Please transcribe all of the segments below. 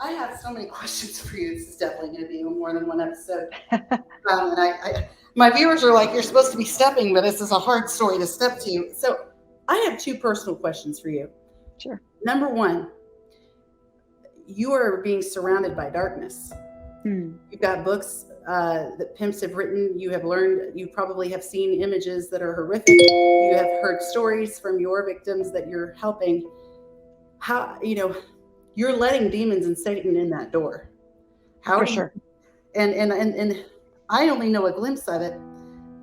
I have so many questions for you. This is definitely going to be more than one episode. And my viewers are like, you're supposed to be stepping, but this is a hard story to step to. So I have two personal questions for you. Sure. Number one, you are being surrounded by darkness. Hmm. You've got books that pimps have written. You have learned, you probably have seen images that are horrific. You have heard stories from your victims that you're helping. How, you're letting demons and Satan in that door. How For do you, sure. and I only know a glimpse of it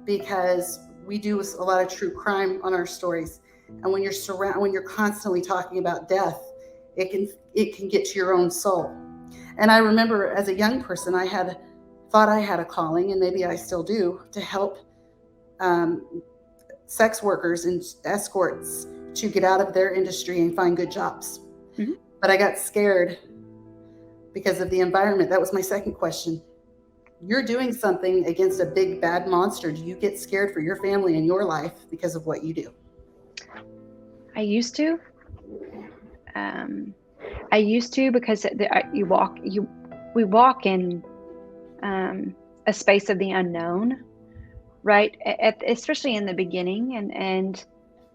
because we do a lot of true crime on our stories. And when you're constantly talking about death, it can get to your own soul. And I remember as a young person, thought I had a calling, and maybe I still do, to help um, sex workers and escorts to get out of their industry and find good jobs. Mhm. But I got scared because of the environment. That was my second question. You're doing something against a big bad monster. Do you get scared for your family and your life because of what you do? I used to. Um, I used to because we walk in a space of the unknown, right? Especially in the beginning,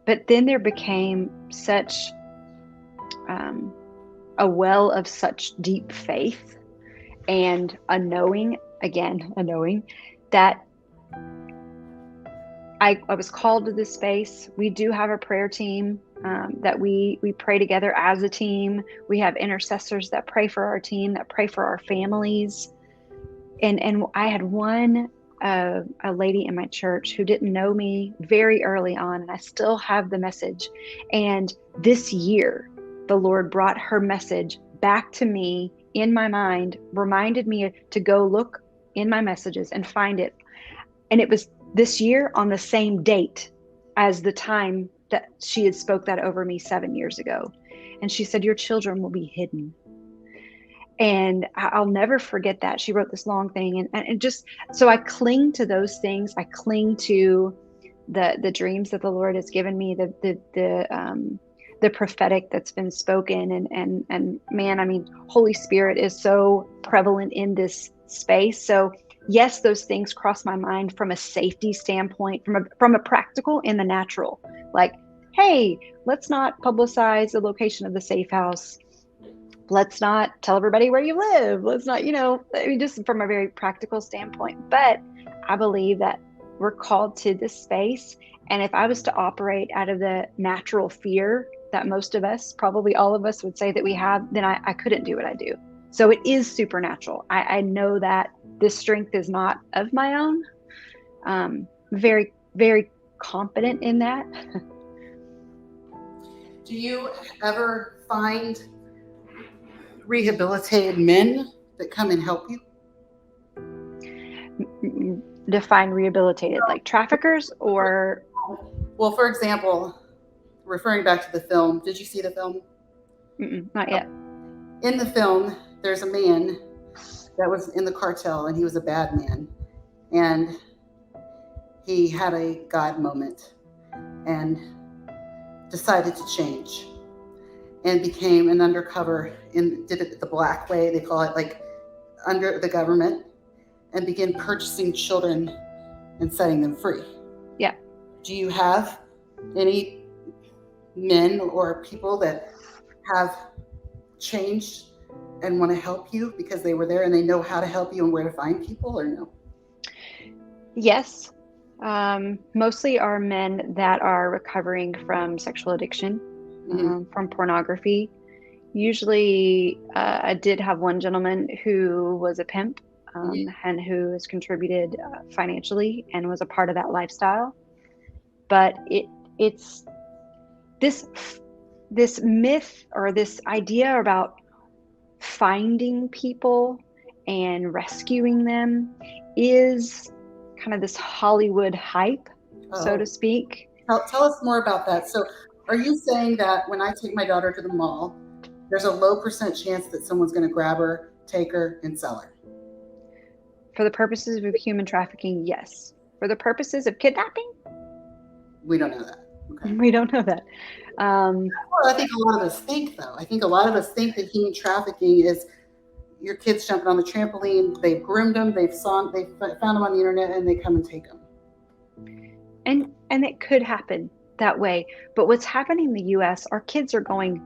but then there became such um, a well of such deep faith and a knowing that I was called to this space. We do have a prayer team that we pray together as a team. We have intercessors that pray for our team, that pray for our families. And I had a lady in my church who didn't know me very early on, and I still have the message. And this year, the Lord brought her message back to me in my mind, reminded me to go look in my messages and find it. And it was this year on the same date as the time that she had spoke that over me 7 years ago. And she said, your children will be hidden. And I'll never forget that. She wrote this long thing. And just, so I cling to those things. I cling to the dreams that the Lord has given me, the prophetic that's been spoken. And man, I mean, Holy Spirit is so prevalent in this space. So yes, those things cross my mind from a safety standpoint, from a practical in the natural, like, hey, let's not publicize the location of the safe house. Let's not tell everybody where you live. Let's not, I mean, just from a very practical standpoint. But I believe that we're called to this space. And if I was to operate out of the natural fear that most of us, probably all of us would say that we have, then I couldn't do what I do. So it is supernatural. I know that this strength is not of my own. Very, very confident in that. Do you ever find rehabilitated men that come and help you? Define rehabilitated, like traffickers or? Well, for example, referring back to the film, did you see the film? Not yet. In the film, there's a man that was in the cartel, and he was a bad man. And he had a God moment and decided to change and became an undercover and did it the black way. They call it, like, under the government, and began purchasing children and setting them free. Yeah. Do you have any men or people that have changed and want to help you because they were there and they know how to help you and where to find people, or no? Yes. Mostly are men that are recovering from sexual addiction, from pornography. Usually, I did have one gentleman who was a pimp and who has contributed financially and was a part of that lifestyle. But it's this myth or this idea about finding people and rescuing them is kind of this Hollywood hype, so to speak. Tell us more about that. So are you saying that when I take my daughter to the mall, there's a low % chance that someone's going to grab her, take her, and sell her? For the purposes of human trafficking, yes. For the purposes of kidnapping? We don't know that. Okay. We don't know that. Well, I think a lot of us think, though. I think a lot of us think that human trafficking is your kids jumping on the trampoline. They've groomed them. They found them on the internet, and they come and take them. And it could happen that way. But what's happening in the US, our kids are going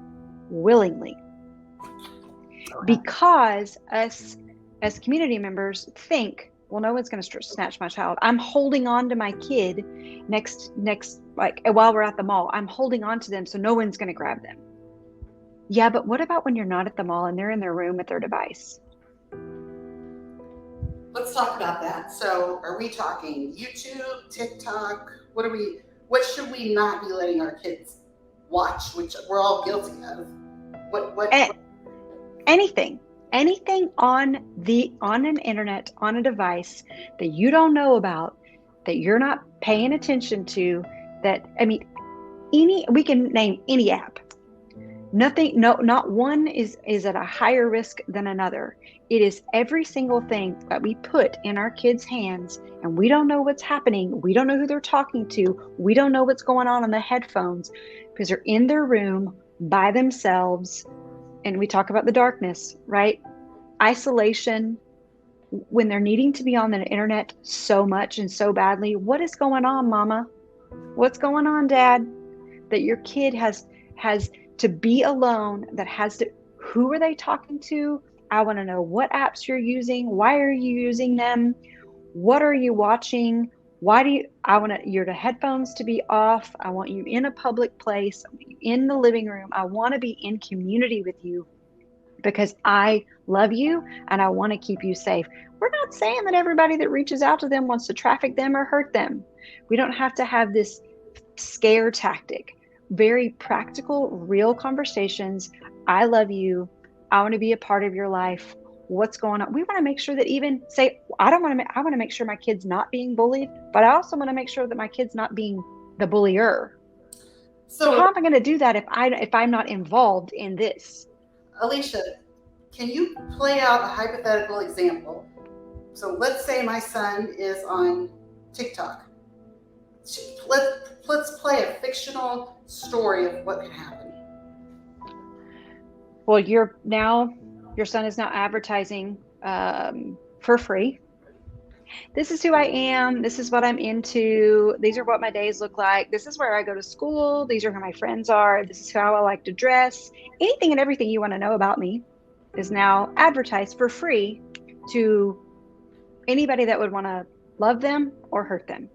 willingly because us as community members think, well, no one's going to snatch my child. I'm holding on to my kid next, like while we're at the mall, I'm holding on to them so no one's going to grab them. Yeah, but what about when you're not at the mall and they're in their room with their device? Let's talk about that. So are we talking YouTube, TikTok? What should we not be letting our kids watch, which we're all guilty of? Anything on an internet, on a device that you don't know about, that you're not paying attention to, we can name any app. Not one is at a higher risk than another. It is every single thing that we put in our kids' hands, and we don't know what's happening. We don't know who they're talking to. We don't know what's going on the headphones because they're in their room by themselves. And we talk about the darkness, right? Isolation, when they're needing to be on the internet so much and so badly. What is going on, Mama? What's going on, Dad? That your kid has to be alone, who are they talking to? I want to know what apps you're using. Why are you using them? What are you watching? I want your headphones to be off. I want you in a public place, in the living room. I want to be in community with you because I love you and I want to keep you safe. We're not saying that everybody that reaches out to them wants to traffic them or hurt them. We don't have to have this scare tactic. Very practical, real conversations. I love you. I want to be a part of your life. What's going on? We want to make sure that I want to make sure my kid's not being bullied, but I also want to make sure that my kid's not being the bullier. So how am I going to do that if I'm not involved in this? Alicia, can you play out a hypothetical example? So let's say my son is on TikTok. Let's play a fictional story of what could happen. Well, your son is now advertising for free. This is who I am. This is what I'm into. These are what my days look like. This is where I go to school. These are who my friends are. This is how I like to dress. Anything and everything you want to know about me is now advertised for free to anybody that would want to love them or hurt them.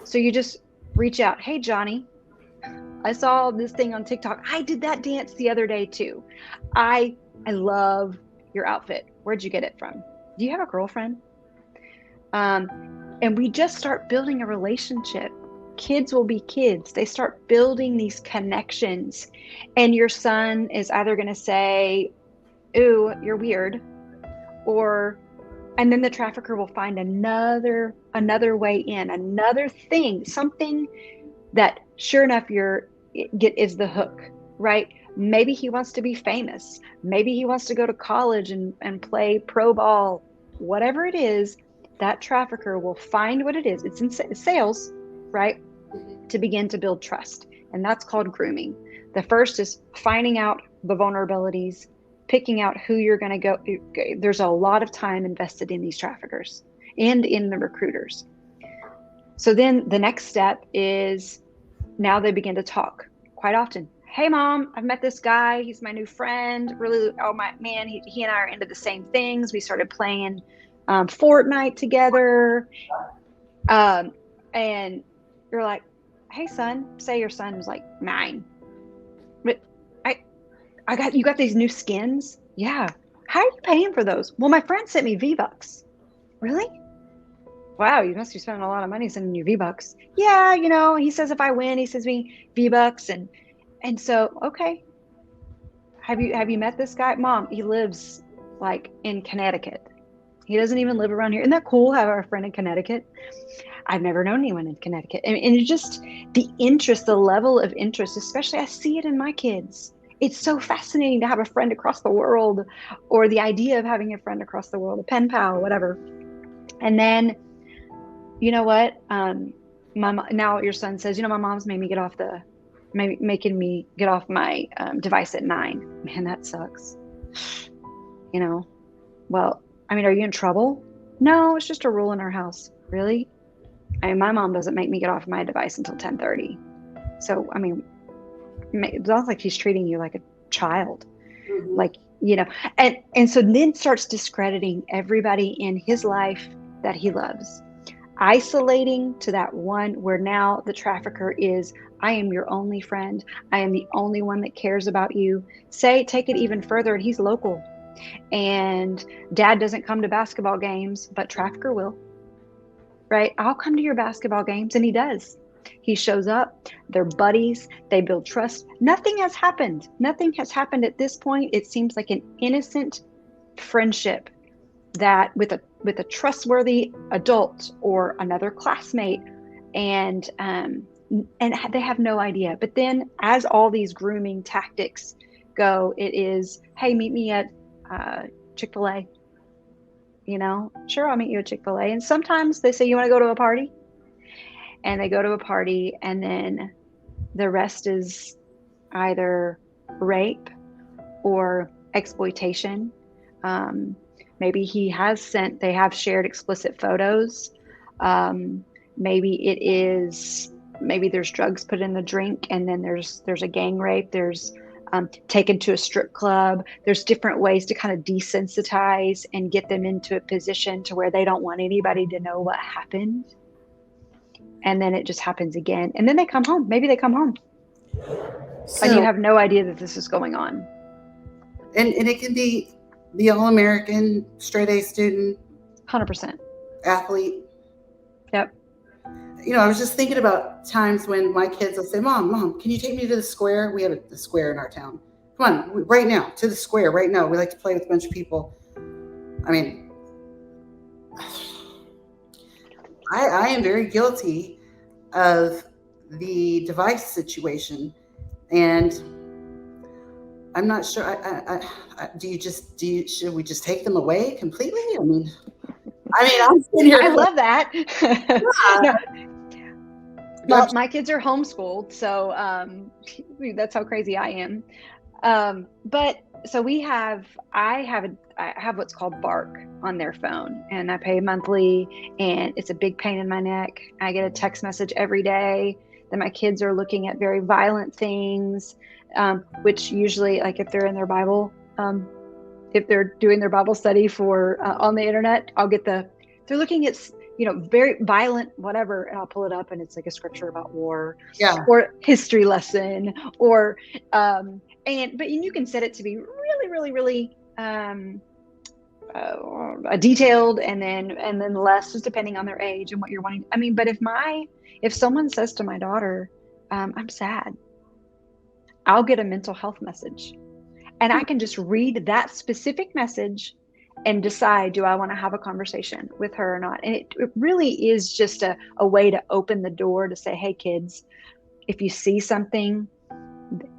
So you just reach out. Hey, Johnny, I saw this thing on TikTok. I did that dance the other day too. I love your outfit. Where'd you get it from? Do you have a girlfriend? And we just start building a relationship. Kids will be kids. They start building these connections. And your son is either going to say, ooh, you're weird. And then the trafficker will find another way in, another thing, something that sure enough is the hook, right? Maybe he wants to be famous. Maybe he wants to go to college and play pro ball. Whatever it is, that trafficker will find what it is. It's in sales, right? To begin to build trust. And that's called grooming. The first is finding out the vulnerabilities, picking out who you're going to go. There's a lot of time invested in these traffickers and in the recruiters. So then the next step is now they begin to talk quite often. Hey, Mom, I've met this guy. He's my new friend. Really, oh my man, he and I are into the same things. We started playing Fortnite together. And you're like, hey, son, say your son was like 9. But you got these new skins? Yeah. How are you paying for those? Well, my friend sent me V-Bucks. Really? Wow, you must be spending a lot of money sending you V-Bucks. Yeah, he says if I win, he sends me V-Bucks. And so, okay. Have you met this guy? Mom, he lives like in Connecticut. He doesn't even live around here. Isn't that cool? Have a friend in Connecticut? I've never known anyone in Connecticut. And it's just the interest, the level of interest, especially I see it in my kids. It's so fascinating to have a friend across the world, or the idea of having a friend across the world, a pen pal, whatever. And then, you know what? Now your son says, my mom's making me get off my device at 9. Man, that sucks. you know, well, I mean, are you in trouble? No, it's just a rule in our house. Really? I mean, my mom doesn't make me get off my device until 10:30. So, I mean, it sounds like he's treating you like a child. Mhm. Like, and so then starts discrediting everybody in his life that he loves, isolating to that one where now the trafficker is, I am your only friend. I am the only one that cares about you. Take it even further, and he's local. And dad doesn't come to basketball games, but trafficker will, right? I'll come to your basketball games. And he does. He shows up, they're buddies, they build trust. Nothing has happened. Nothing has happened at this point. It seems like an innocent friendship that with a trustworthy adult or another classmate, and they have no idea. But then, as all these grooming tactics go, it is, hey, meet me at Chick-fil-A. Sure, I'll meet you at Chick-fil-A. And sometimes they say, you want to go to a party, and they go to a party, and then the rest is either rape or exploitation. Maybe they have shared explicit photos. Maybe there's drugs put in the drink, and then there's a gang rape. There's taken to a strip club. There's different ways to kind of desensitize and get them into a position to where they don't want anybody to know what happened. And then it just happens again. And then they come home. Maybe they come home. And you So, have no idea that this is going on. and it can be the all-American straight A student, 100%. athlete. Yep. I was just thinking about times when my kids will say, Mom, can you take me to the square? We have a square in our town. Come on, right now, to the square, right now. We like to play with a bunch of people. I mean, I am very guilty of the device situation. And I'm not sure. Should we just take them away completely? I mean, I'm sitting here. I love that. No, well, Don't my kids are homeschooled, so that's how crazy I am. But so I have what's called Bark on their phone, and I pay monthly, and it's a big pain in my neck. I get a text message every day that my kids are looking at very violent things, which usually, like if they're in their Bible, if they're doing their Bible study for on the internet, they're looking at very violent whatever, and I'll pull it up, and it's like a scripture about war, Yeah. or history lesson, or but you can set it to be really, really, really detailed, and then less, just depending on their age and what you're wanting. I mean, but if someone says to my daughter, I'm sad, I'll get a mental health message, and I can just read that specific message and decide, do I want to have a conversation with her or not? And it really is just a way to open the door to say, hey, kids, if you see something,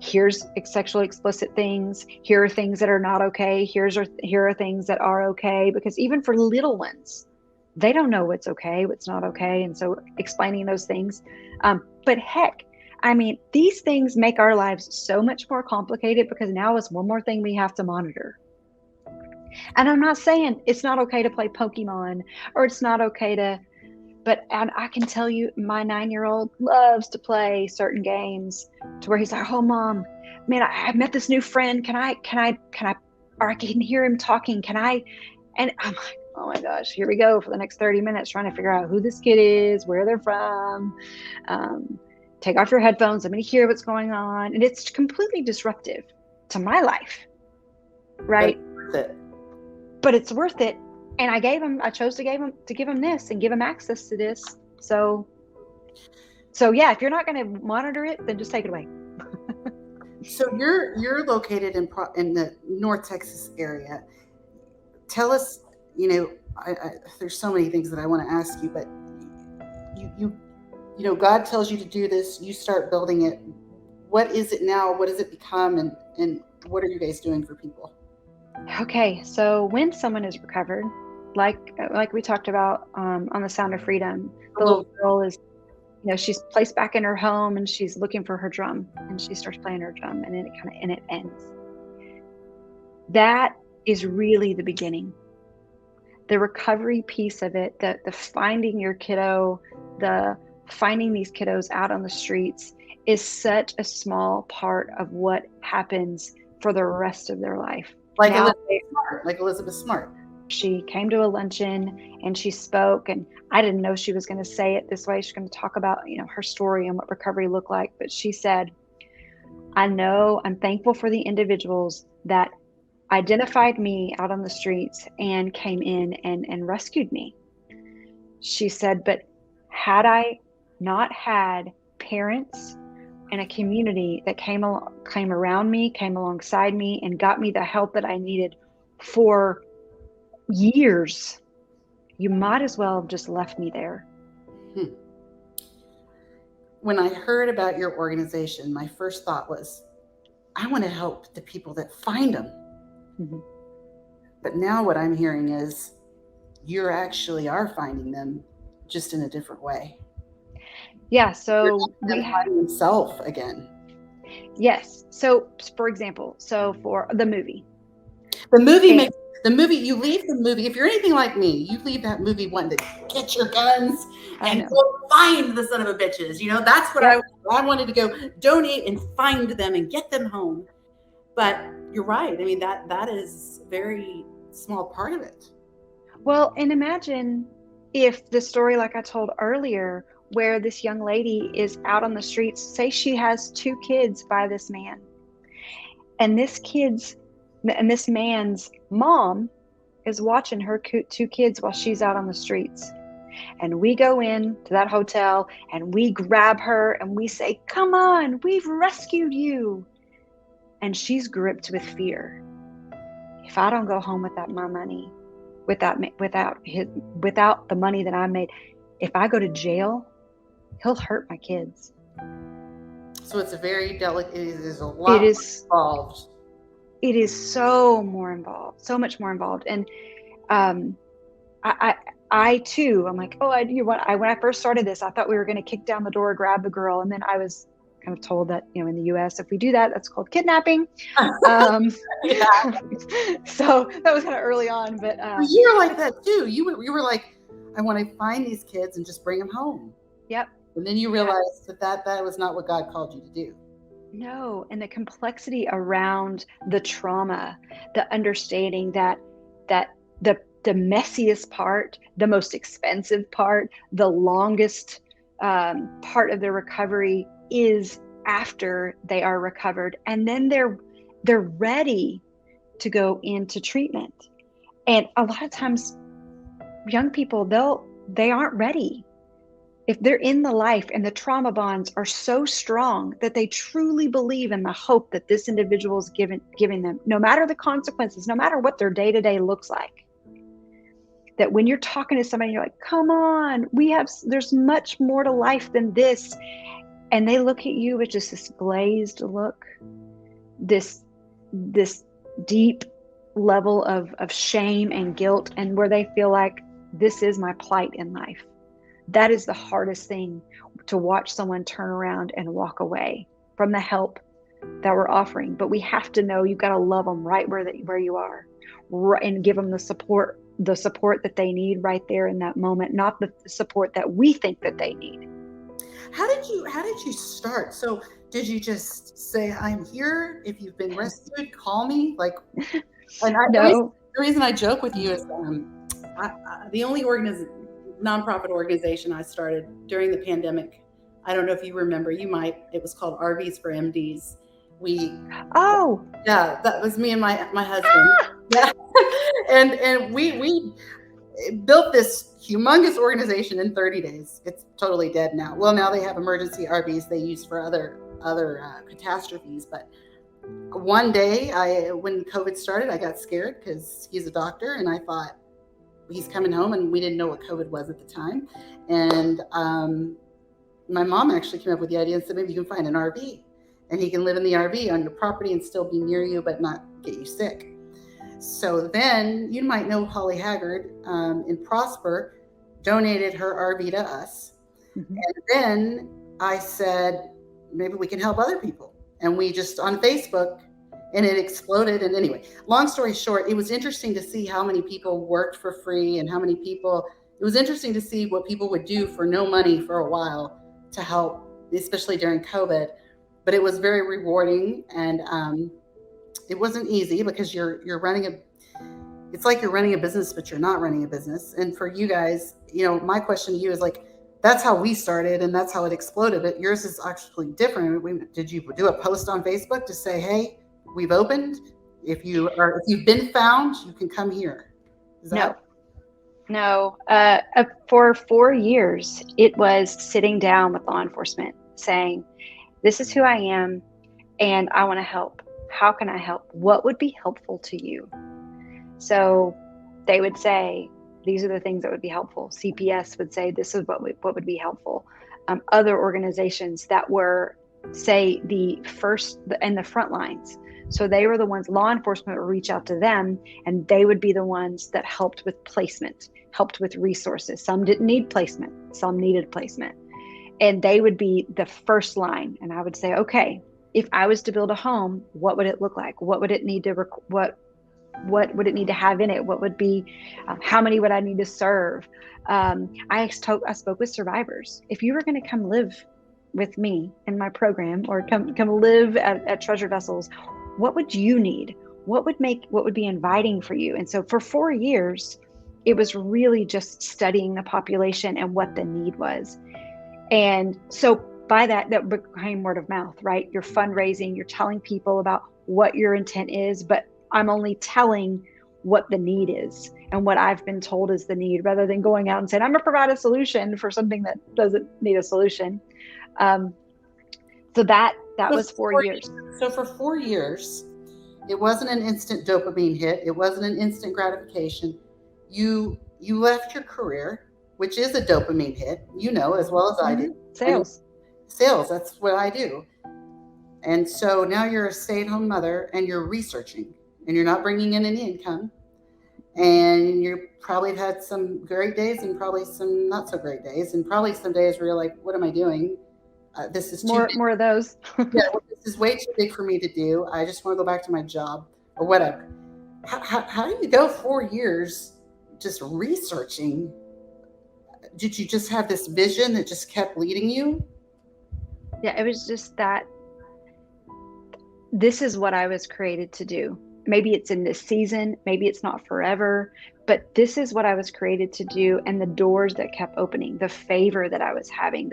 here's sexually explicit things. Here are things that are not okay. Here are things that are okay. Because even for little ones, they don't know what's okay, what's not okay. And so explaining those things. But heck, these things make our lives so much more complicated, because now it's one more thing we have to monitor. And I'm not saying it's not okay to play Pokemon, or it's not okay and I can tell you, my 9-year-old loves to play certain games to where he's like, oh, Mom, man, I met this new friend. Can I, or I can hear him talking. Can I? And I'm like, oh my gosh, here we go for the next 30 minutes trying to figure out who this kid is, where they're from. Take off your headphones. Let me hear what's going on. And it's completely disruptive to my life. Right. But it's worth it. And I chose to give him this and give him access to this. So yeah, if you're not going to monitor it, then just take it away. So you're located in the North Texas area. Tell us, there's so many things that I want to ask you, but God tells you to do this. You start building it. What is it now? What does it become? And what are you guys doing for people? Okay, so when someone is recovered, like we talked about on the Sound of Freedom, the little girl is, she's placed back in her home, and she's looking for her drum, and she starts playing her drum, and then it ends. That is really the beginning. The recovery piece of it, the finding your kiddo, the finding these kiddos out on the streets is such a small part of what happens for the rest of their life. Like Now, Elizabeth Smart. she came to a luncheon and she spoke, and I didn't know she was going to say it this way. She's going to talk about, her story and what recovery looked like. But she said, I'm thankful for the individuals that identified me out on the streets and came in and rescued me. She said, but had I not had parents and a community that came around me, came alongside me, and got me the help that I needed for years, you might as well have just left me there. When I heard about your organization, my first thought was, I want to help the people that find them. Mm-hmm. But now what I'm hearing is you actually are finding them, just in a different way. Yeah, so we have himself again. Yes. So for example, for the movie. The movie, you leave the movie, if you're anything like me, you leave that movie wanting to get your guns and go find the son of a bitches. That's what I wanted to go donate and find them and get them home. But you're right. I mean, that is a very small part of it. Well, and imagine if the story like I told earlier, where this young lady is out on the streets, say she has 2 kids by this man. And this man's mom is watching her 2 kids while she's out on the streets. And we go in to that hotel and we grab her and we say, come on, we've rescued you. And she's gripped with fear. If I don't go home without my money, without the money that I made, if I go to jail, he'll hurt my kids. So it's a very delicate, it is a lot more involved. It is so much more involved. And I too, I'm like, when I first started this, I thought we were going to kick down the door, grab the girl. And then I was kind of told that, in the US, if we do that, that's called kidnapping. So that was kind of early on, but you were like that too. You were like, I want to find these kids and just bring them home. Yep. And then you realized that was not what God called you to do. No, and the complexity around the trauma, the understanding that the messiest part, the most expensive part, the longest part of their recovery is after they are recovered, and then they're ready to go into treatment. And a lot of times, young people they aren't ready. If they're in the life and the trauma bonds are so strong that they truly believe in the hope that this individual is giving them, no matter the consequences, no matter what their day-to-day looks like, that when you're talking to somebody, you're like, come on, there's much more to life than this. And they look at you with just this glazed look, this deep level of shame and guilt, and where they feel like this is my plight in life. That is the hardest thing, to watch someone turn around and walk away from the help that we're offering. But we have to know you've got to love them right where you are, and give them the support that they need right there in that moment, not the support that we think that they need. How did you start? So did you just say, I'm here, if you've been rescued, call me? No. The reason I joke with you is the only nonprofit organization I started during the pandemic, I don't know if you remember, you might, it was called RVs for MDs. That was me and my husband. Yeah. And we built this humongous organization in 30 days. It's totally dead now. Well, now they have emergency RVs they use for other catastrophes. But one day, when COVID started, I got scared because he's a doctor, and I thought, he's coming home, and we didn't know what COVID was at the time. And my mom actually came up with the idea and said, maybe you can find an RV, and he can live in the RV on your property and still be near you, but not get you sick. So then, you might know Holly Haggard in Prosper donated her RV to us. Mm-hmm. And then I said, maybe we can help other people. And we just, on Facebook, and it exploded. And anyway, long story short, it was interesting to see how many people worked for free and how many people, it was interesting to see what people would do for no money for a while to help, especially during COVID. But it was very rewarding, and it wasn't easy because you're running a, it's like you're running a business, but you're not running a business. And for you guys, my question to you is like, that's how we started and that's how it exploded. But yours is actually different. Did you do a post on Facebook to say, hey, we've opened? If you've been found, you can come here. Is No, that no. For 4 years, it was sitting down with law enforcement saying, this is who I am and I want to help. How can I help? What would be helpful to you? So they would say, these are the things that would be helpful. CPS would say, this is what would be helpful. Other organizations that were, say, the first and the front lines. So they were the ones, law enforcement would reach out to them, and they would be the ones that helped with placement, helped with resources. Some didn't need placement, some needed placement. And they would be the first line. And I would say, okay, if I was to build a home, what would it look like? What would it need to, what would it need to have in it? What would be, how many would I need to serve? I spoke with survivors. If you were going to come live with me in my program, or come live at Treasure Vessels, what would you need? What would be inviting for you? And so for 4 years, it was really just studying the population and what the need was. And so by that became word of mouth, right? You're fundraising, you're telling people about what your intent is, but I'm only telling what the need is and what I've been told is the need, rather than going out and saying, I'm going to provide a solution for something that doesn't need a solution. So that was 4 years. So for 4 years, it wasn't an instant dopamine hit. It wasn't an instant gratification. You left your career, which is a dopamine hit, as well as I do. Sales. And sales, that's what I do. And so now you're a stay-at-home mother and you're researching and you're not bringing in any income. And you probably have had some great days and probably some not so great days, and probably some days where you're like, what am I doing? This is more of those. Yeah, well, this is way too big for me to do. I just want to go back to my job or whatever. How do you go 4 years just researching? Did you just have this vision that just kept leading you? Yeah, it was just that this is what I was created to do. Maybe it's in this season, maybe it's not forever, but this is what I was created to do. And the doors that kept opening, the favor that I was having,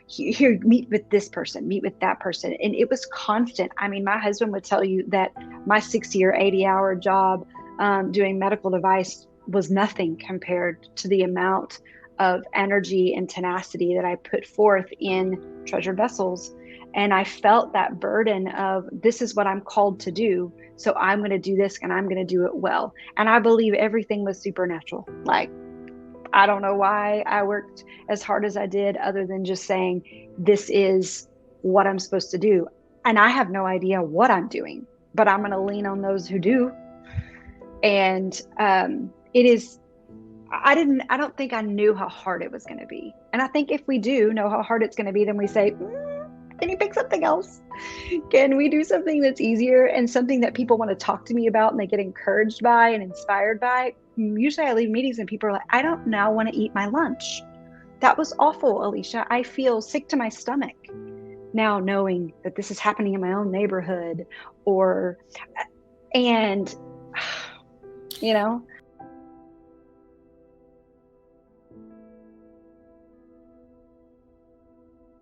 here, meet with this person, meet with that person. And it was constant. I mean, my husband would tell you that my 60 or 80-hour job doing medical device was nothing compared to the amount of energy and tenacity that I put forth in Treasure Vessels. And I felt that burden of, this is what I'm called to do. So I'm going to do this and I'm going to do it well. And I believe everything was supernatural. Like, I don't know why I worked as hard as I did, other than just saying, this is what I'm supposed to do. And I have no idea what I'm doing, but I'm going to lean on those who do. And it is, I don't think I knew how hard it was going to be. And I think if we do know how hard it's going to be, then we say, can you pick something else? Can we do something that's easier and something that people want to talk to me about and they get encouraged by and inspired by? Usually I leave meetings and people are like, I don't now want to eat my lunch. That was awful, Alicia. I feel sick to my stomach now, knowing that this is happening in my own neighborhood, and